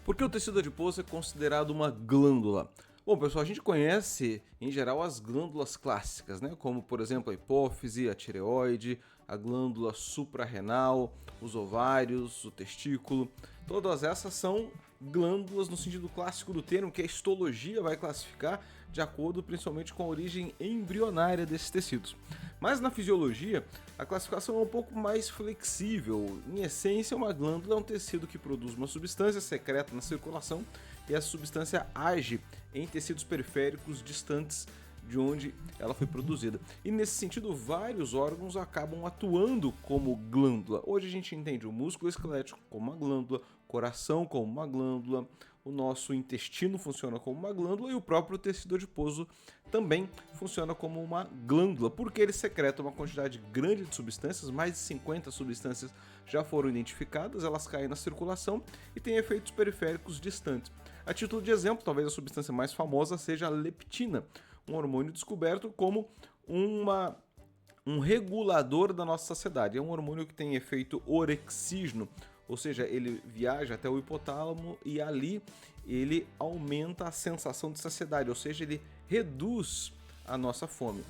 Por que o tecido adiposo é considerado uma glândula? Bom, pessoal, a gente conhece, em geral, as glândulas clássicas, né? Como, por exemplo, a hipófise, a tireoide, a glândula suprarrenal, os ovários, o testículo. Todas essas são glândulas no sentido clássico do termo, que a histologia vai classificar de acordo principalmente com a origem embrionária desses tecidos. Mas na fisiologia, a classificação é um pouco mais flexível. Em essência, uma glândula é um tecido que produz uma substância secreta na circulação e essa substância age em tecidos periféricos distantes de onde ela foi produzida. E nesse sentido, vários órgãos acabam atuando como glândula. Hoje a gente entende o músculo esquelético como uma glândula, o coração como uma glândula, o nosso intestino funciona como uma glândula e o próprio tecido adiposo também funciona como uma glândula, porque ele secreta uma quantidade grande de substâncias, mais de 50 substâncias já foram identificadas, elas caem na circulação e têm efeitos periféricos distantes. A título de exemplo, talvez a substância mais famosa seja a leptina, um hormônio descoberto como um regulador da nossa saciedade. É um hormônio que tem efeito orexígeno, ou seja, ele viaja até o hipotálamo e ali ele aumenta a sensação de saciedade, ou seja, ele reduz a nossa fome.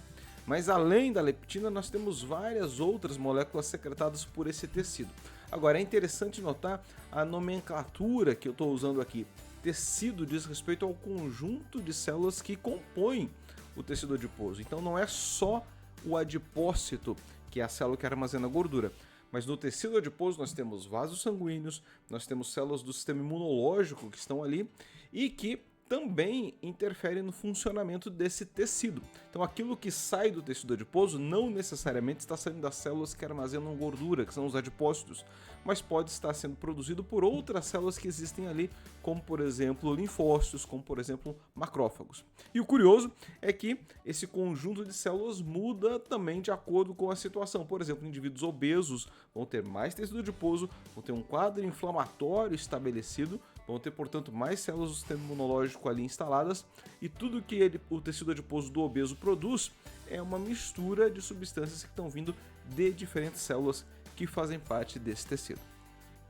Mas além da leptina, nós temos várias outras moléculas secretadas por esse tecido. Agora, é interessante notar a nomenclatura que eu estou usando aqui. Tecido diz respeito ao conjunto de células que compõem o tecido adiposo. Então não é só o adipócito, que é a célula que armazena gordura. Mas no tecido adiposo nós temos vasos sanguíneos, nós temos células do sistema imunológico que estão ali e que também interferem no funcionamento desse tecido. Então aquilo que sai do tecido adiposo não necessariamente está saindo das células que armazenam gordura, que são os adipócitos, mas pode estar sendo produzido por outras células que existem ali, como por exemplo linfócitos, como por exemplo macrófagos. E o curioso é que esse conjunto de células muda também de acordo com a situação. Por exemplo, indivíduos obesos vão ter mais tecido adiposo, vão ter um quadro inflamatório estabelecido, vão ter, portanto, mais células do sistema imunológico ali instaladas e tudo que o tecido adiposo do obeso produz é uma mistura de substâncias que estão vindo de diferentes células que fazem parte desse tecido.